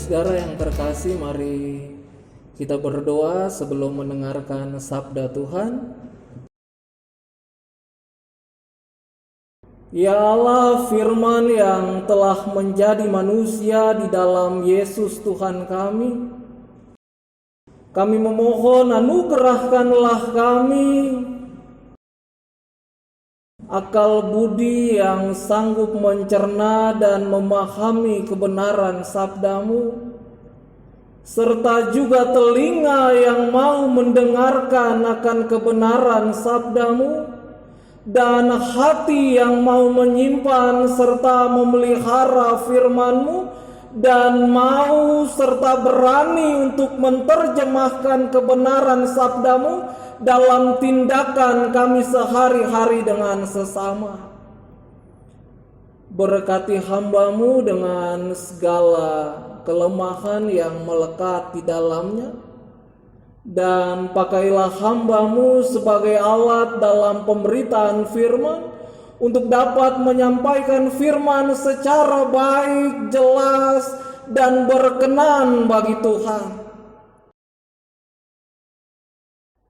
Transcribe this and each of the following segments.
Saudara yang terkasih, mari kita berdoa sebelum mendengarkan sabda Tuhan. Ya Allah, firman yang telah menjadi manusia di dalam Yesus Tuhan kami memohon anugerahkanlah kami akal budi yang sanggup mencerna dan memahami kebenaran sabdamu, serta juga telinga yang mau mendengarkan akan kebenaran sabdamu, dan hati yang mau menyimpan serta memelihara firman-Mu, dan mau serta berani untuk menerjemahkan kebenaran sabdamu dalam tindakan kami sehari-hari dengan sesama. Berkati hamba-Mu dengan segala kelemahan yang melekat di dalamnya, dan pakailah hamba-Mu sebagai alat dalam pemberitaan firman untuk dapat menyampaikan firman secara baik, jelas, dan berkenan bagi Tuhan.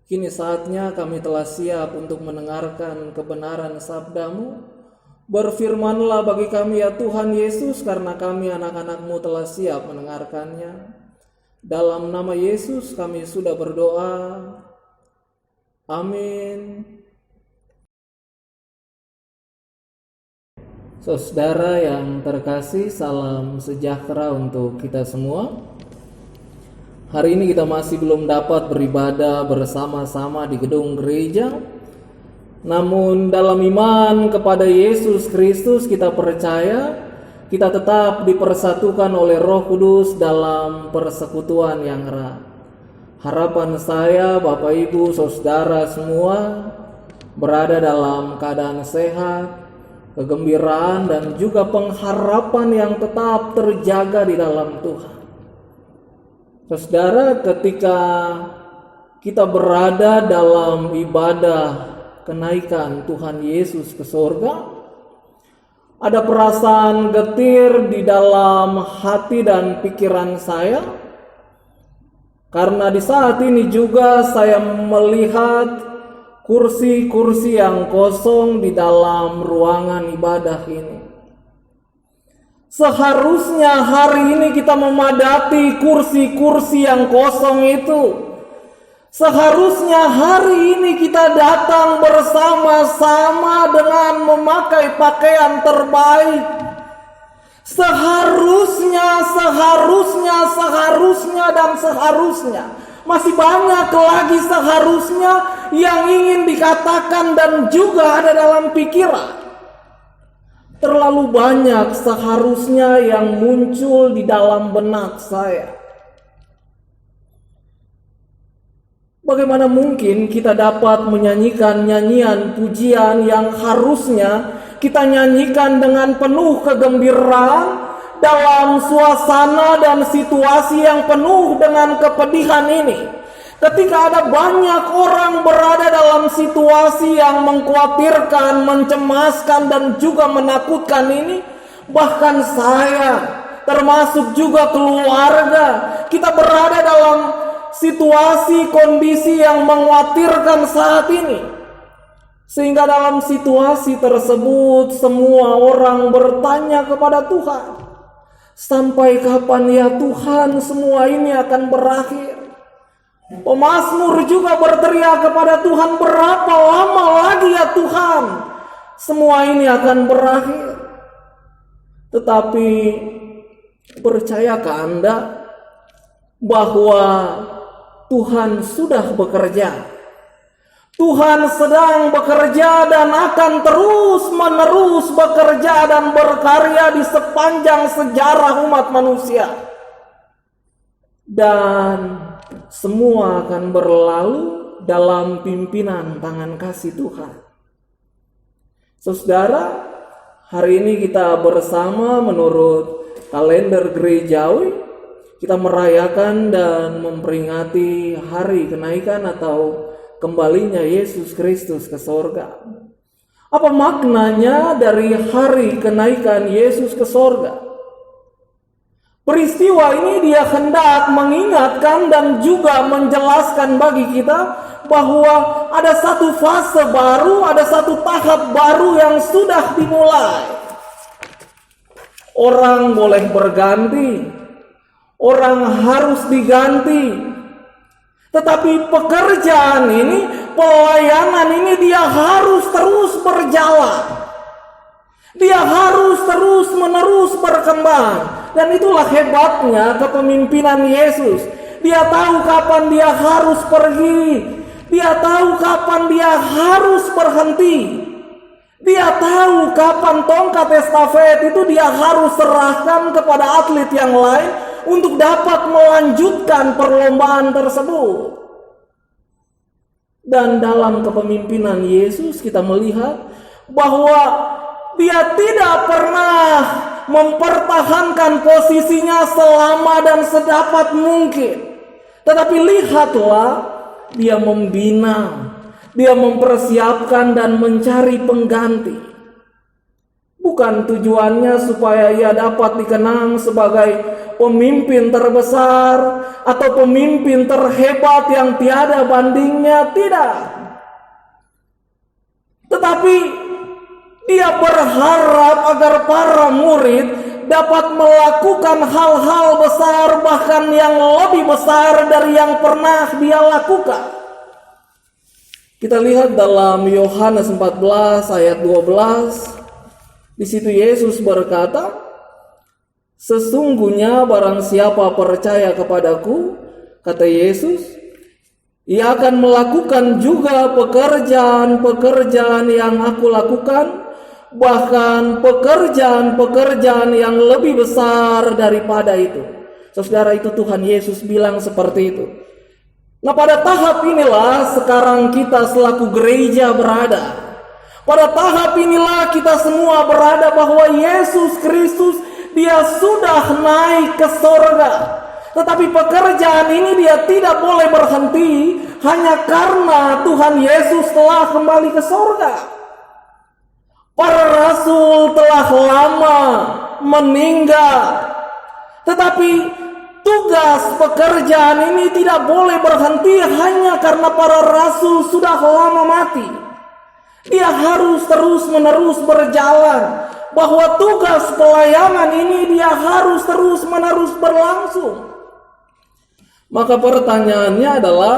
Kini saatnya kami telah siap untuk mendengarkan kebenaran sabda-Mu. Berfirmanlah bagi kami ya Tuhan Yesus, karena kami anak-anak-Mu telah siap mendengarkannya. Dalam nama Yesus kami sudah berdoa. Amin. Saudara yang terkasih, salam sejahtera untuk kita semua. Hari ini kita masih belum dapat beribadah bersama-sama di gedung gereja. Namun dalam iman kepada Yesus Kristus kita percaya kita tetap dipersatukan oleh Roh Kudus dalam persekutuan yang erat. Harapan saya, Bapak Ibu, Saudara semua berada dalam keadaan sehat, kegembiraan, dan juga pengharapan yang tetap terjaga di dalam Tuhan. Saudara, ketika kita berada dalam ibadah kenaikan Tuhan Yesus ke surga, ada perasaan getir di dalam hati dan pikiran saya, karena di saat ini juga saya melihat kursi-kursi yang kosong di dalam ruangan ibadah ini. Seharusnya hari ini kita memadati kursi-kursi yang kosong itu. Seharusnya hari ini kita datang bersama-sama dengan memakai pakaian terbaik. Seharusnya. Masih banyak lagi seharusnya yang ingin dikatakan dan juga ada dalam pikiran. Terlalu banyak seharusnya yang muncul di dalam benak saya. Bagaimana mungkin kita dapat menyanyikan nyanyian pujian yang harusnya kita nyanyikan dengan penuh kegembiraan dalam suasana dan situasi yang penuh dengan kepedihan ini? Ketika ada banyak orang berada dalam situasi yang mengkhawatirkan, mencemaskan, dan juga menakutkan ini, bahkan saya, termasuk juga keluarga, kita berada dalam situasi kondisi yang mengkhawatirkan saat ini. Sehingga dalam situasi tersebut semua orang bertanya kepada Tuhan, sampai kapan ya Tuhan semua ini akan berakhir? Pemazmur juga berteriak kepada Tuhan, berapa lama lagi ya Tuhan semua ini akan berakhir? Tetapi percayakah Anda bahwa Tuhan sudah bekerja? Tuhan sedang bekerja dan akan terus-menerus bekerja dan berkarya di sepanjang sejarah umat manusia. Dan semua akan berlalu dalam pimpinan tangan kasih Tuhan. Saudara, hari ini kita bersama menurut kalender gerejawi, kita merayakan dan memperingati hari kenaikan atau kembalinya Yesus Kristus ke sorga. Apa maknanya dari hari kenaikan Yesus ke sorga? Peristiwa ini dia hendak mengingatkan dan juga menjelaskan bagi kita bahwa ada satu fase baru, ada satu tahap baru yang sudah dimulai. Orang boleh berganti, orang harus diganti, tetapi pekerjaan ini, pelayanan ini dia harus terus berjalan. Dia harus terus-menerus berkembang. Dan itulah hebatnya kepemimpinan Yesus. Dia tahu kapan dia harus pergi. Dia tahu kapan dia harus berhenti. Dia tahu kapan tongkat estafet itu dia harus serahkan kepada atlet yang lain untuk dapat melanjutkan perlombaan tersebut. Dan dalam kepemimpinan Yesus kita melihat bahwa dia tidak pernah mempertahankan posisinya selama dan sedapat mungkin. Tetapi lihatlah, dia membina, dia mempersiapkan dan mencari pengganti. Bukan tujuannya supaya ia dapat dikenang sebagai pemimpin terbesar atau pemimpin terhebat yang tiada bandingnya, tidak. Tetapi dia berharap agar para murid dapat melakukan hal-hal besar, bahkan yang lebih besar dari yang pernah dia lakukan. Kita lihat dalam Yohanes 14 ayat 12. Di situ Yesus berkata, "Sesungguhnya barang siapa percaya kepadaku," kata Yesus, "ia akan melakukan juga pekerjaan-pekerjaan yang aku lakukan, bahkan pekerjaan-pekerjaan yang lebih besar daripada itu." Saudara, itu Tuhan Yesus bilang seperti itu. Nah, pada tahap inilah sekarang kita selaku gereja berada. Pada tahap inilah kita semua berada, bahwa Yesus Kristus dia sudah naik ke sorga. Tetapi pekerjaan ini dia tidak boleh berhenti hanya karena Tuhan Yesus telah kembali ke sorga. Para rasul telah lama meninggal, tetapi tugas pekerjaan ini tidak boleh berhenti hanya karena para rasul sudah lama mati. Dia harus terus-menerus berjalan, bahwa tugas pelayanan ini dia harus terus-menerus berlangsung. Maka pertanyaannya adalah,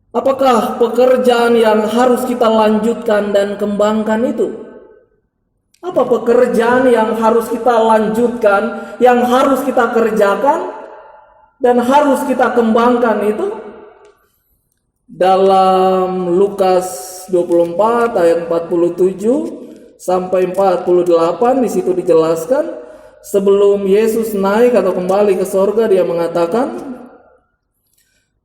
apakah pekerjaan yang harus kita lanjutkan dan kembangkan itu? Apa pekerjaan yang harus kita lanjutkan, yang harus kita kerjakan, dan harus kita kembangkan itu? Dalam Lukas 24 ayat 47 sampai 48 di situ dijelaskan, sebelum Yesus naik atau kembali ke sorga, dia mengatakan,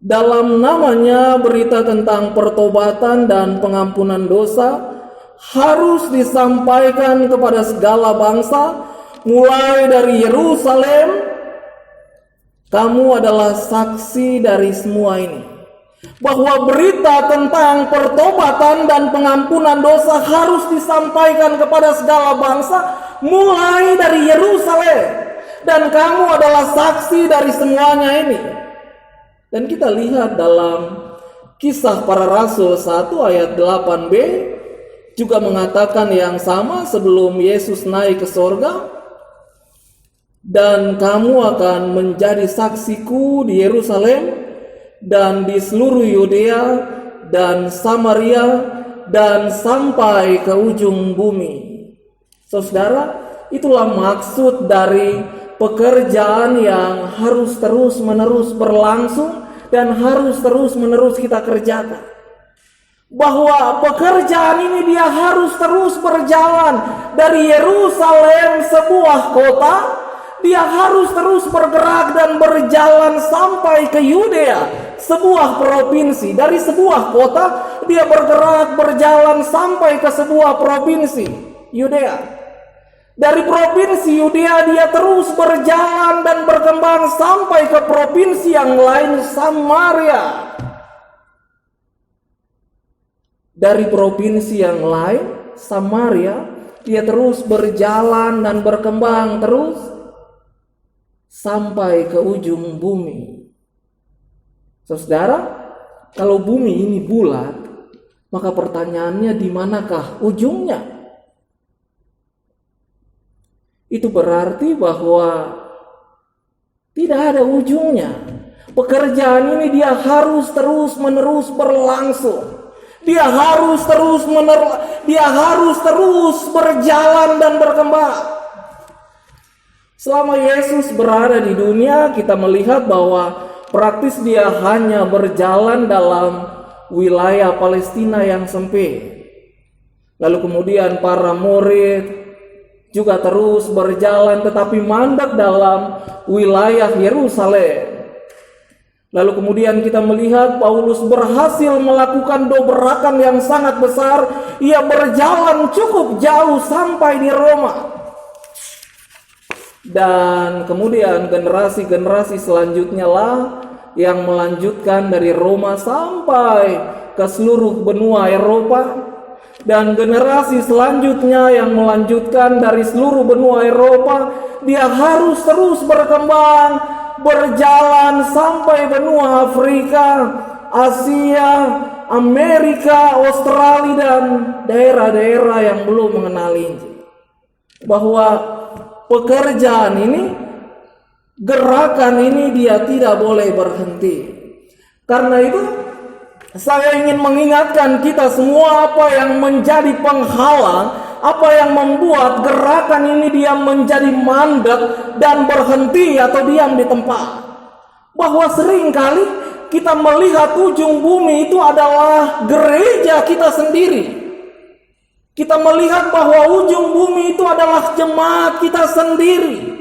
"Dalam namanya berita tentang pertobatan dan pengampunan dosa harus disampaikan kepada segala bangsa, mulai dari Yerusalem. Kamu adalah saksi dari semua ini." Bahwa berita tentang pertobatan dan pengampunan dosa harus disampaikan kepada segala bangsa, mulai dari Yerusalem. Dan kamu adalah saksi dari semuanya ini. Dan kita lihat dalam Kisah Para Rasul 1 ayat 8b juga mengatakan yang sama sebelum Yesus naik ke sorga. "Dan kamu akan menjadi saksiku di Yerusalem dan di seluruh Yudea dan Samaria dan sampai ke ujung bumi." Saudara, itulah maksud dari pekerjaan yang harus terus-menerus berlangsung dan harus terus-menerus kita kerjakan. Bahwa pekerjaan ini dia harus terus berjalan dari Yerusalem, sebuah kota. Dia harus terus bergerak dan berjalan sampai ke Yudea, sebuah provinsi. Dari sebuah kota dia bergerak berjalan sampai ke sebuah provinsi, Yudea. Dari provinsi Yudea dia terus berjalan dan berkembang sampai ke provinsi yang lain, Samaria. Dari provinsi yang lain, Samaria, dia terus berjalan dan berkembang terus sampai ke ujung bumi. Saudara, kalau bumi ini bulat, maka pertanyaannya di manakah ujungnya? Itu berarti bahwa tidak ada ujungnya. Pekerjaan ini dia harus terus-menerus berlangsung. Dia harus terus berjalan dan berkembang. Selama Yesus berada di dunia, kita melihat bahwa praktis dia hanya berjalan dalam wilayah Palestina yang sempit. Lalu kemudian para murid juga terus berjalan tetapi mandek dalam wilayah Yerusalem. Lalu kemudian kita melihat Paulus berhasil melakukan dobrakan yang sangat besar. Ia berjalan cukup jauh sampai di Roma. Dan kemudian generasi-generasi selanjutnya lah yang melanjutkan dari Roma sampai ke seluruh benua Eropa. Dan generasi selanjutnya yang melanjutkan dari seluruh benua Eropa. Dia harus terus berkembang, berjalan sampai benua Afrika, Asia, Amerika, Australia, dan daerah-daerah yang belum mengenal Injil. Bahwa pekerjaan ini, gerakan ini dia tidak boleh berhenti. Karena itu saya ingin mengingatkan kita semua apa yang menjadi penghalang, apa yang membuat gerakan ini dia menjadi mandek dan berhenti atau diam di tempat. Bahwa seringkali kita melihat ujung bumi itu adalah gereja kita sendiri. Kita melihat bahwa ujung bumi itu adalah jemaat kita sendiri.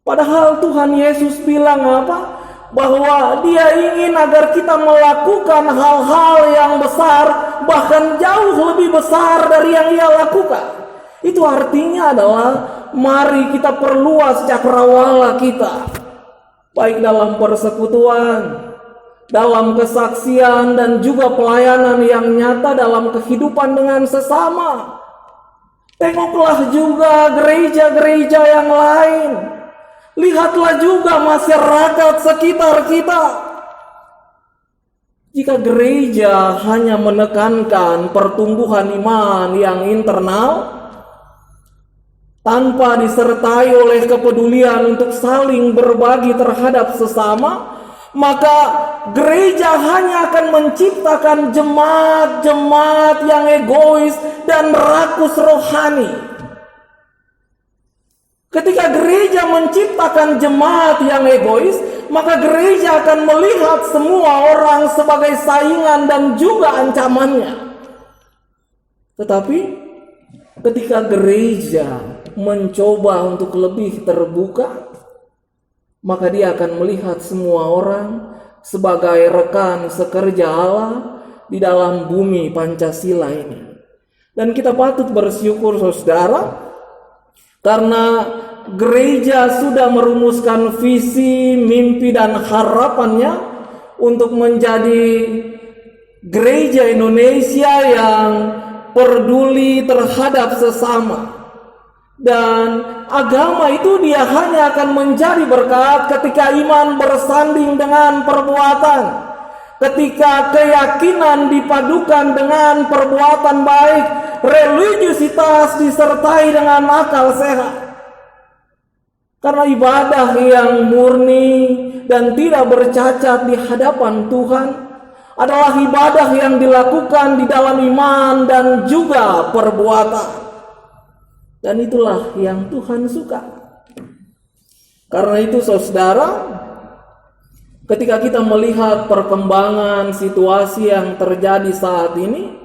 Padahal Tuhan Yesus bilang apa? Bahwa dia ingin agar kita melakukan hal-hal yang besar, bahkan jauh lebih besar dari yang ia lakukan. Itu artinya adalah mari kita perluas cakrawala kita, baik dalam persekutuan, dalam kesaksian, dan juga pelayanan yang nyata dalam kehidupan dengan sesama. Tengoklah juga gereja-gereja yang lain. Lihatlah juga masyarakat sekitar kita. Jika gereja hanya menekankan pertumbuhan iman yang internal, tanpa disertai oleh kepedulian untuk saling berbagi terhadap sesama, maka gereja hanya akan menciptakan jemaat-jemaat yang egois dan rakus rohani. Ketika gereja menciptakan jemaat yang egois, maka gereja akan melihat semua orang sebagai saingan dan juga ancamannya. Tetapi ketika gereja mencoba untuk lebih terbuka, maka dia akan melihat semua orang sebagai rekan sekerja Allah di dalam bumi Pancasila ini. Dan kita patut bersyukur saudara, karena gereja sudah merumuskan visi, mimpi, dan harapannya untuk menjadi gereja Indonesia yang peduli terhadap sesama. Dan agama itu dia hanya akan menjadi berkat ketika iman bersanding dengan perbuatan. Ketika keyakinan dipadukan dengan perbuatan baik, religiusitas disertai dengan akal sehat. Karena ibadah yang murni dan tidak bercacat di hadapan Tuhan adalah ibadah yang dilakukan di dalam iman dan juga perbuatan. Dan itulah yang Tuhan suka. Karena itu saudara, ketika kita melihat perkembangan situasi yang terjadi saat ini,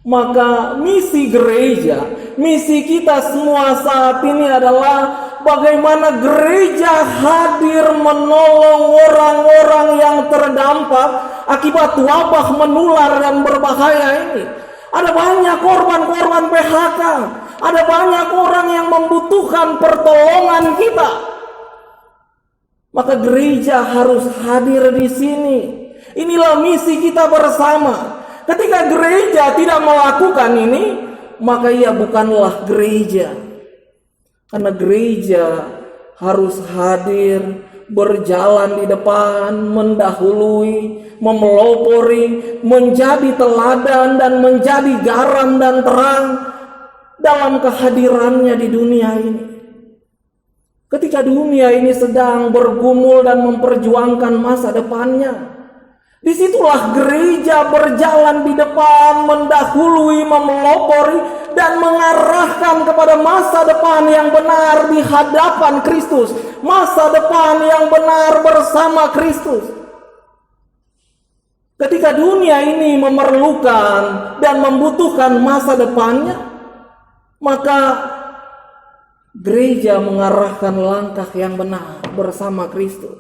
maka misi gereja, misi kita semua saat ini adalah bagaimana gereja hadir menolong orang-orang yang terdampak akibat wabah menular dan berbahaya ini. Ada banyak korban-korban PHK, ada banyak orang yang membutuhkan pertolongan kita. Maka gereja harus hadir di sini. Inilah misi kita bersama. Ketika gereja tidak melakukan ini, maka ia bukanlah gereja. Karena gereja harus hadir, berjalan di depan, mendahului, memelopori, menjadi teladan dan menjadi garam dan terang dalam kehadirannya di dunia ini. Ketika dunia ini sedang bergumul dan memperjuangkan masa depannya, disitulah gereja berjalan di depan, mendahului, memelopori, dan mengarahkan kepada masa depan yang benar di hadapan Kristus. Masa depan yang benar bersama Kristus. Ketika dunia ini memerlukan dan membutuhkan masa depannya, maka gereja mengarahkan langkah yang benar bersama Kristus.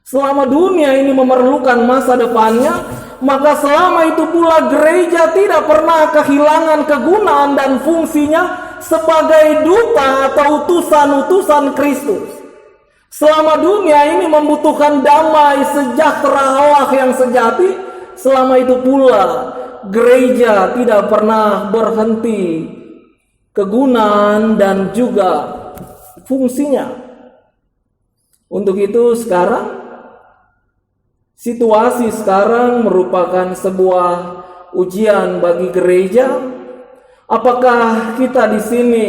Selama dunia ini memerlukan masa depannya, maka selama itu pula gereja tidak pernah kehilangan kegunaan dan fungsinya sebagai duta atau utusan-utusan Kristus. Selama dunia ini membutuhkan damai sejahtera Allah yang sejati, selama itu pula gereja tidak pernah berhenti kegunaan dan juga fungsinya. Untuk itu situasi sekarang merupakan sebuah ujian bagi gereja. Apakah kita di sini,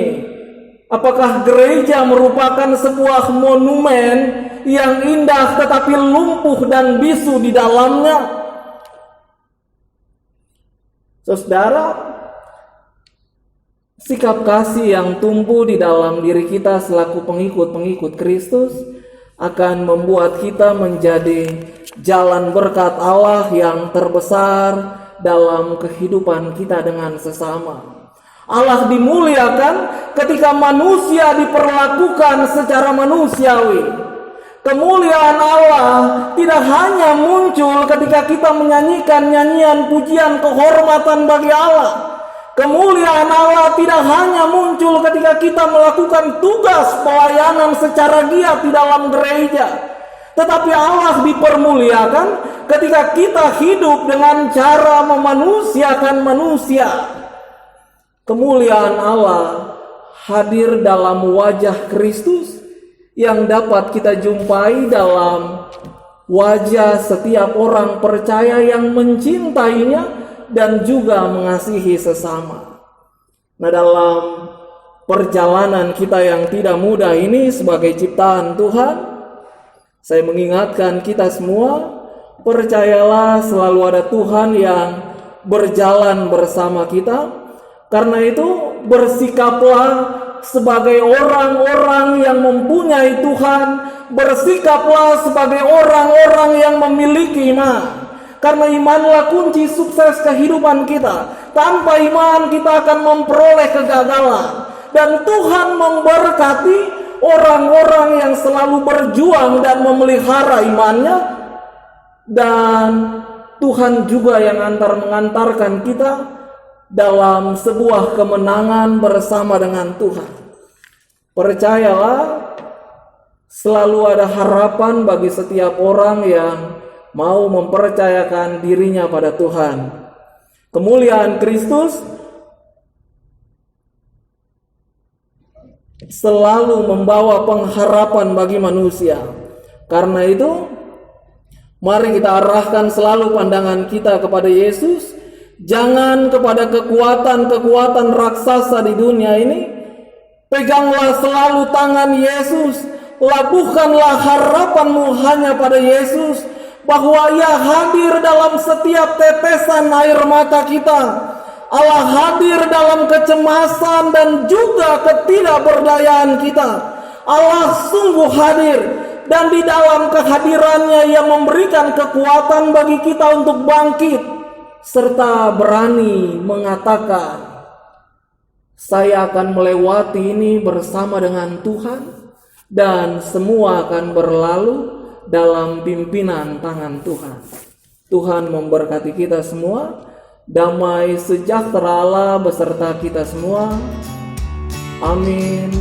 apakah gereja merupakan sebuah monumen yang indah tetapi lumpuh dan bisu di dalamnya? Saudara, sikap kasih yang tumbuh di dalam diri kita selaku pengikut-pengikut Kristus akan membuat kita menjadi jalan berkat Allah yang terbesar dalam kehidupan kita dengan sesama. Allah dimuliakan ketika manusia diperlakukan secara manusiawi. Kemuliaan Allah tidak hanya muncul ketika kita menyanyikan nyanyian pujian kehormatan bagi Allah. Kemuliaan Allah tidak hanya muncul ketika kita melakukan tugas pelayanan secara giat di dalam gereja, tetapi Allah dipermuliakan ketika kita hidup dengan cara memanusiakan manusia. Kemuliaan Allah hadir dalam wajah Kristus yang dapat kita jumpai dalam wajah setiap orang percaya yang mencintainya dan juga mengasihi sesama. Nah, dalam perjalanan kita yang tidak mudah ini sebagai ciptaan Tuhan, saya mengingatkan kita semua, percayalah selalu ada Tuhan yang berjalan bersama kita. Karena itu bersikaplah sebagai orang-orang yang mempunyai Tuhan, bersikaplah sebagai orang-orang yang memiliki iman. Karena imanlah kunci sukses kehidupan kita. Tanpa iman kita akan memperoleh kegagalan. Dan Tuhan memberkati orang-orang yang selalu berjuang dan memelihara imannya. Dan Tuhan juga yang mengantarkan kita dalam sebuah kemenangan bersama dengan Tuhan. Percayalah, selalu ada harapan bagi setiap orang yang mau mempercayakan dirinya pada Tuhan. Kemuliaan Kristus selalu membawa pengharapan bagi manusia. Karena itu, mari kita arahkan selalu pandangan kita kepada Yesus, jangan kepada kekuatan-kekuatan raksasa di dunia ini. Peganglah selalu tangan Yesus, labuhkanlah harapanmu hanya pada Yesus, bahwa Ia hadir dalam setiap tetesan air mata kita. Allah hadir dalam kecemasan dan juga ketidakberdayaan kita. Allah sungguh hadir, dan di dalam kehadirannya Ia memberikan kekuatan bagi kita untuk bangkit serta berani mengatakan, saya akan melewati ini bersama dengan Tuhan, dan semua akan berlalu dalam pimpinan tangan Tuhan. Tuhan memberkati kita semua. Damai sejahtera Allah beserta kita semua. Amin.